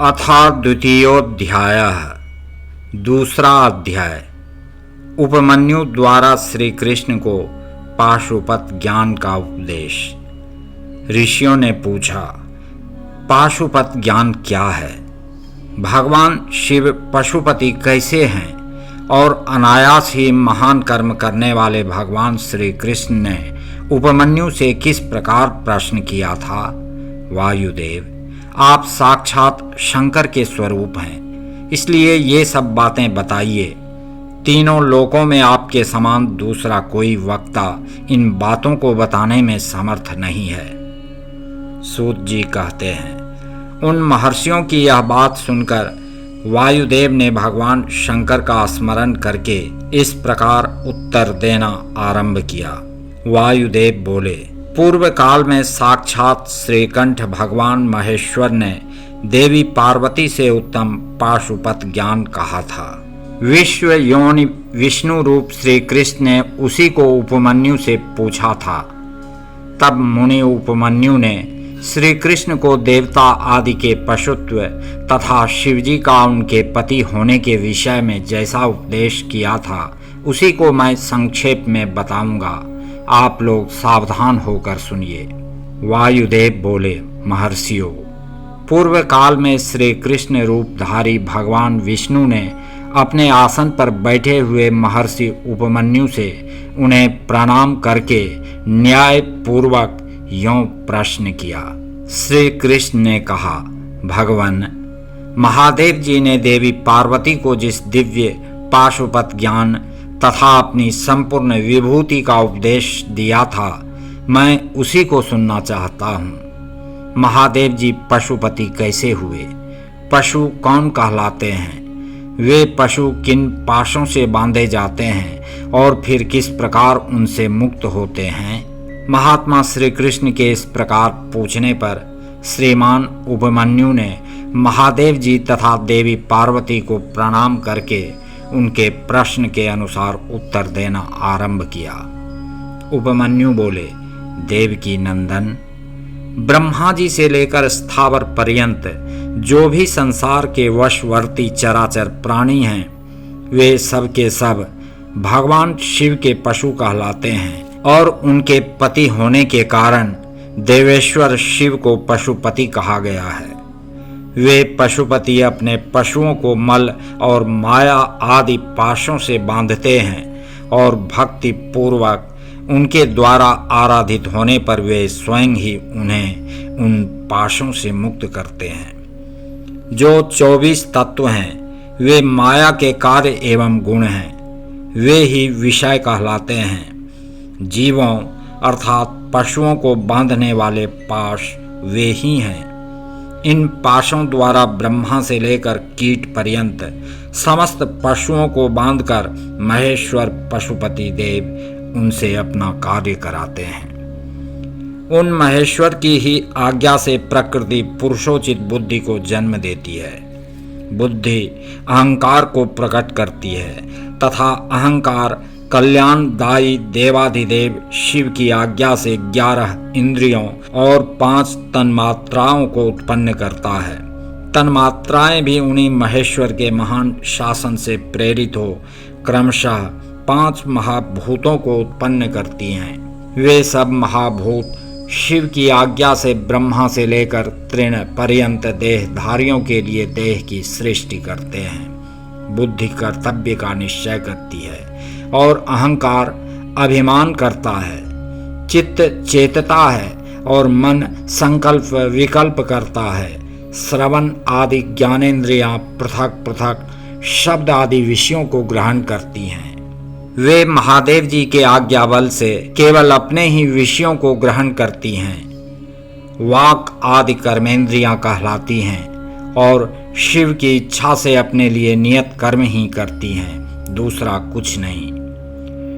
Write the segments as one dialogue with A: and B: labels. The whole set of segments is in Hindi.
A: अथ द्वितीयोऽध्यायः। दूसरा अध्याय। उपमन्यु द्वारा श्री कृष्ण को पाशुपत ज्ञान का उपदेश। ऋषियों ने पूछा, पाशुपत ज्ञान क्या है? भगवान शिव पशुपति कैसे हैं? और अनायास ही महान कर्म करने वाले भगवान श्री कृष्ण ने उपमन्यु से किस प्रकार प्रश्न किया था? वायुदेव, आप साक्षात शंकर के स्वरूप हैं, इसलिए ये सब बातें बताइए। तीनों लोकों में आपके समान दूसरा कोई वक्ता इन बातों को बताने में समर्थ नहीं है। सूत जी कहते हैं, उन महर्षियों की यह बात सुनकर वायुदेव ने भगवान शंकर का स्मरण करके इस प्रकार उत्तर देना आरंभ किया। वायुदेव बोले, पूर्व काल में साक्षात श्रीकंठ भगवान महेश्वर ने देवी पार्वती से उत्तम पाशुपत ज्ञान कहा था। विश्व योनि विष्णु रूप श्री कृष्ण ने उसी को उपमन्यु से पूछा था। तब मुनि उपमन्यु ने श्री कृष्ण को देवता आदि के पशुत्व तथा शिवजी का उनके पति होने के विषय में जैसा उपदेश किया था उसी को मैं संक्षेप में बताऊंगा। आप लोग सावधान होकर सुनिए। वायुदेव बोले, महर्षियों, पूर्व काल में श्री कृष्ण रूपधारी भगवान विष्णु ने अपने आसन पर बैठे हुए महर्षि उपमन्यु से उन्हें प्रणाम करके न्याय पूर्वक यों प्रश्न किया। श्री कृष्ण ने कहा, भगवान, महादेव जी ने देवी पार्वती को जिस दिव्य पाशुपत ज्ञान तथा अपनी संपूर्ण विभूति का उपदेश दिया था, मैं उसी को सुनना चाहता हूँ। महादेव जी पशुपति कैसे हुए? पशु कौन कहलाते हैं? वे पशु किन पाशों से बांधे जाते हैं और फिर किस प्रकार उनसे मुक्त होते हैं? महात्मा श्री कृष्ण के इस प्रकार पूछने पर श्रीमान उपमन्यु ने महादेव जी तथा देवी पार्वती को प्रणाम करके उनके प्रश्न के अनुसार उत्तर देना आरंभ किया। उपमन्यु बोले, देवकी नंदन, ब्रह्मा जी से लेकर स्थावर पर्यंत जो भी संसार के वशवर्ती चराचर प्राणी हैं, वे सब के सब भगवान शिव के पशु कहलाते हैं और उनके पति होने के कारण देवेश्वर शिव को पशुपति कहा गया है। वे पशुपति अपने पशुओं को मल और माया आदि पाशों से बांधते हैं और भक्ति पूर्वक उनके द्वारा आराधित होने पर वे स्वयं ही उन्हें उन पाशों से मुक्त करते हैं। जो 24 तत्व हैं, वे माया के कार्य एवं गुण हैं, वे ही विषय कहलाते हैं। जीवों अर्थात पशुओं को बांधने वाले पाश वे ही हैं। इन पाशों द्वारा ब्रह्मा से लेकर कीट पर्यंत समस्त पशुओं को बांधकर महेश्वर पशुपति देव उनसे अपना कार्य कराते हैं। उन महेश्वर की ही आज्ञा से प्रकृति पुरुषोचित बुद्धि को जन्म देती है। बुद्धि अहंकार को प्रकट करती है तथा अहंकार कल्याणदायी देवाधिदेव शिव की आज्ञा से 11 इंद्रियों और 5 तन्मात्राओं को उत्पन्न करता है। तन्मात्राएं भी उन्हीं महेश्वर के महान शासन से प्रेरित हो क्रमशः 5 महाभूतों को उत्पन्न करती हैं। वे सब महाभूत शिव की आज्ञा से ब्रह्मा से लेकर तृण पर्यंत देहधारियों के लिए देह की सृष्टि करते हैं। बुद्धि कर्तव्य का निश्चय करती है और अहंकार अभिमान करता है। चित्त चेतता है और मन संकल्प विकल्प करता है। श्रवण आदि ज्ञानेंद्रियां पृथक पृथक शब्द आदि विषयों को ग्रहण करती हैं। वे महादेव जी के आज्ञा बल से केवल अपने ही विषयों को ग्रहण करती हैं। वाक आदि कर्मेंद्रियां कहलाती हैं और शिव की इच्छा से अपने लिए नियत कर्म ही करती हैं, दूसरा कुछ नहीं।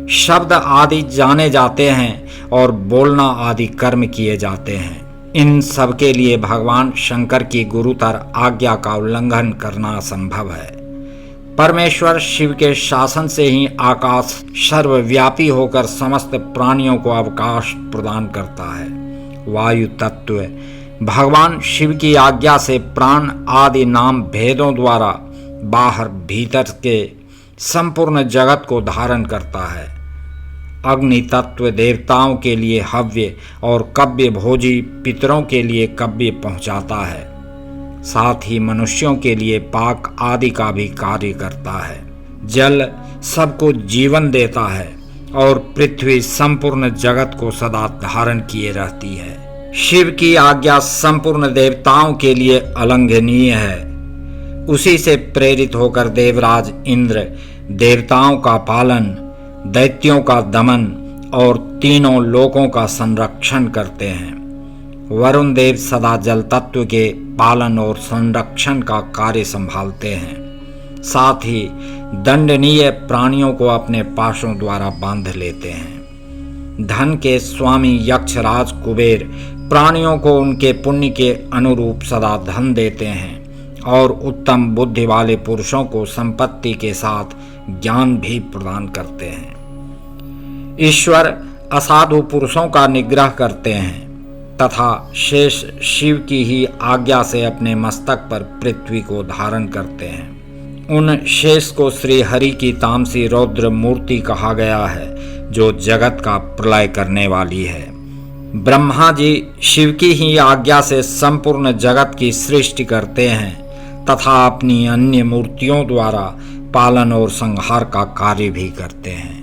A: शब्द आदि जाने जाते हैं और बोलना आदि कर्म किए जाते हैं। इन सब के लिए भगवान शंकर की गुरुतर आज्ञा का उल्लंघन करना असंभव है। परमेश्वर शिव के शासन से ही आकाश सर्वव्यापी होकर समस्त प्राणियों को अवकाश प्रदान करता है। वायु तत्व भगवान शिव की आज्ञा से प्राण आदि नाम भेदों द्वारा बाहर भीतर के संपूर्ण जगत को धारण करता है। अग्नि तत्व देवताओं के लिए हव्य और कव्य भोजी पितरों के लिए कव्य पहुंचाता है। साथ ही मनुष्यों के लिए पाक आदि का भी कार्य करता है। जल सबको जीवन देता है और पृथ्वी संपूर्ण जगत को सदा धारण किए रहती है। शिव की आज्ञा संपूर्ण देवताओं के लिए अलंघनीय है। उसी से प्रेरित होकर देवराज इंद्र देवताओं का पालन, दैत्यों का दमन और तीनों लोकों का संरक्षण करते हैं। वरुण देव सदा जल तत्व के पालन और संरक्षण का कार्य संभालते हैं। साथ ही दंडनीय प्राणियों को अपने पाशों द्वारा बांध लेते हैं। धन के स्वामी यक्षराज कुबेर प्राणियों को उनके पुण्य के अनुरूप सदा धन देते हैं और उत्तम बुद्धि वाले पुरुषों को संपत्ति के साथ ज्ञान भी प्रदान करते हैं। ईश्वर असाधु पुरुषों का निग्रह करते हैं तथा शेष शिव की ही आज्ञा से अपने मस्तक पर पृथ्वी को धारण करते हैं। उन शेष को श्री हरि की तामसी रौद्र मूर्ति कहा गया है, जो जगत का प्रलय करने वाली है। ब्रह्मा जी शिव की ही आज्ञा से संपूर्ण जगत की सृष्टि करते हैं तथा अपनी अन्य मूर्तियों द्वारा पालन और संहार का कार्य भी करते हैं।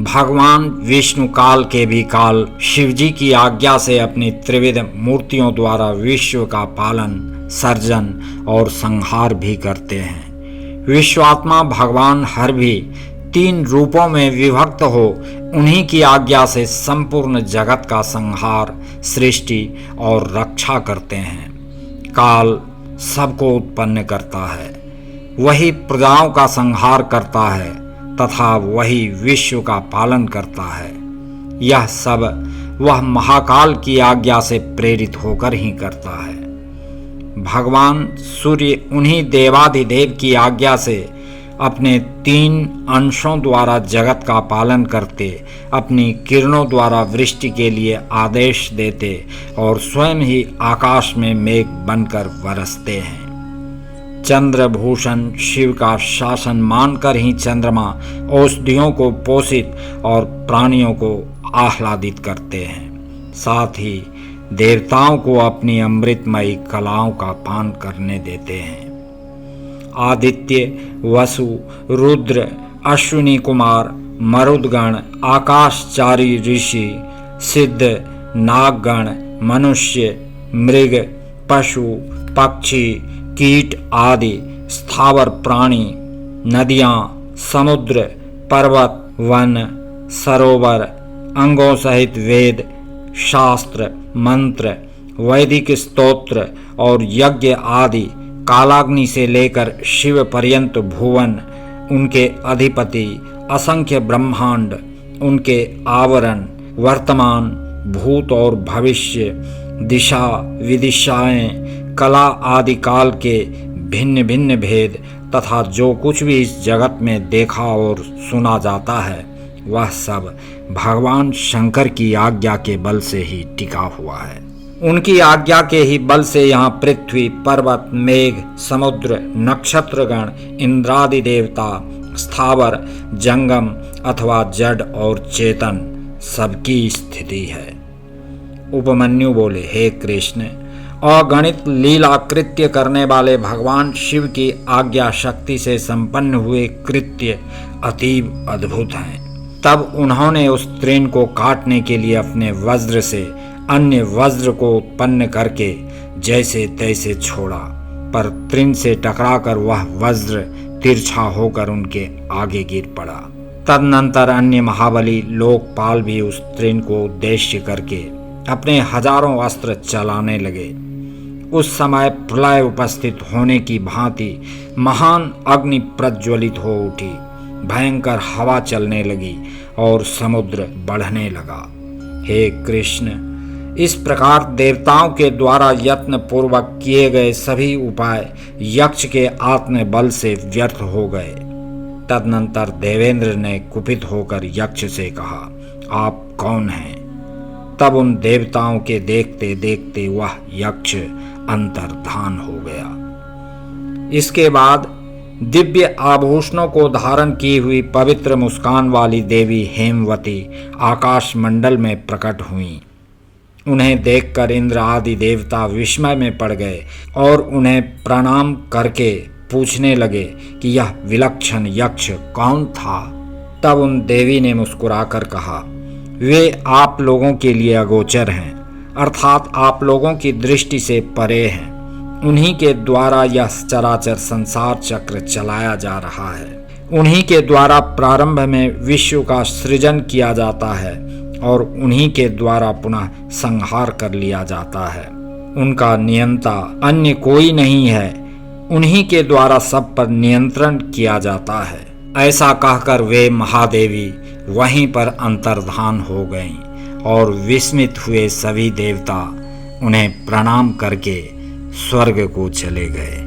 A: भगवान विष्णु काल के भी काल शिवजी की आज्ञा से अपनी त्रिविध मूर्तियों द्वारा विश्व का पालन, सर्जन और संहार भी करते हैं। विश्वात्मा भगवान हर भी 3 रूपों में विभक्त हो उन्हीं की आज्ञा से संपूर्ण जगत का संहार, सृष्टि और रक्षा करते हैं। काल सबको उत्पन्न करता है, वही प्रजाओं का संहार करता है तथा वही विश्व का पालन करता है। यह सब वह महाकाल की आज्ञा से प्रेरित होकर ही करता है। भगवान सूर्य उन्हीं देवाधिदेव की आज्ञा से अपने 3 अंशों द्वारा जगत का पालन करते, अपनी किरणों द्वारा वृष्टि के लिए आदेश देते और स्वयं ही आकाश में मेघ बनकर बरसते हैं। चंद्रभूषण शिव का शासन मानकर ही चंद्रमा औषधियों को पोषित और प्राणियों को आह्लादित करते हैं। साथ ही देवताओं को अपनी अमृतमयी कलाओं का पान करने देते हैं। आदित्य, वसु, रुद्र, अश्विनी कुमार, मरुदगण, आकाशचारी ऋषि, सिद्ध, नागगण, मनुष्य, मृग, पशु, पक्षी, कीट आदि स्थावर प्राणी, नदियाँ, समुद्र, पर्वत, वन, सरोवर, अंगों सहित वेद, शास्त्र, मंत्र, वैदिक स्तोत्र और यज्ञ आदि, कालाग्नि से लेकर शिव पर्यंत भुवन, उनके अधिपति, असंख्य ब्रह्मांड, उनके आवरण, वर्तमान, भूत और भविष्य, दिशा, विदिशाएं, कला आदि काल के भिन्न भिन्न भेद तथा जो कुछ भी इस जगत में देखा और सुना जाता है वह सब भगवान शंकर की आज्ञा के बल से ही टिका हुआ है। उनकी आज्ञा के ही बल से यहाँ पृथ्वी, पर्वत, मेघ, समुद्र, नक्षत्रगण, इंद्रादि देवता, स्थावर, जंगम अथवा जड़ और चेतन सबकी स्थिति है। उपमन्यु बोले, हे कृष्ण, अगणित लीला कृत्य करने वाले भगवान शिव की आज्ञा शक्ति से संपन्न हुए कृत्य अतीव अद्भुत हैं। तब उन्होंने उस तृण को काटने के लिए अपने वज्र से अन्य वज्र को उत्पन्न करके जैसे तैसे छोड़ा, पर तृण से टकराकर वह वज्र तिरछा होकर उनके आगे गिर पड़ा। तदनंतर अन्य महाबली लोकपाल भी उस तृण को उद्देश्य करके अपने हजारों अस्त्र चलाने लगे। उस समय प्रलय उपस्थित होने की भांति महान अग्नि प्रज्वलित हो उठी, भयंकर हवा चलने लगी और समुद्र बढ़ने लगा। हे कृष्ण, इस प्रकार देवताओं के द्वारा यत्न पूर्वक किए गए सभी उपाय यक्ष के आत्मबल से व्यर्थ हो गए। तदनंतर देवेंद्र ने कुपित होकर यक्ष से कहा, आप कौन हैं तब उन देवताओं के देखते देखते वह यक्ष अंतर्धान हो गया। इसके बाद दिव्य आभूषणों को धारण की हुई पवित्र मुस्कान वाली देवी हेमवती आकाश मंडल में प्रकट हुईं। उन्हें देखकर इंद्र आदि देवता विस्मय में पड़ गए और उन्हें प्रणाम करके पूछने लगे कि यह विलक्षण यक्ष कौन था। तब उन देवी ने मुस्कुराकर कहा, वे आप लोगों के लिए अगोचर हैं, अर्थात आप लोगों की दृष्टि से परे हैं। उन्हीं के द्वारा यह चराचर संसार चक्र चलाया जा रहा है। उन्हीं के द्वारा प्रारंभ में विश्व का सृजन किया जाता है और उन्हीं के द्वारा पुनः संहार कर लिया जाता है। उनका नियंता अन्य कोई नहीं है। उन्हीं के द्वारा सब पर नियंत्रण किया जाता है। ऐसा कहकर वे महादेवी वहीं पर अंतर्धान हो गईं और विस्मित हुए सभी देवता उन्हें प्रणाम करके स्वर्ग को चले गए।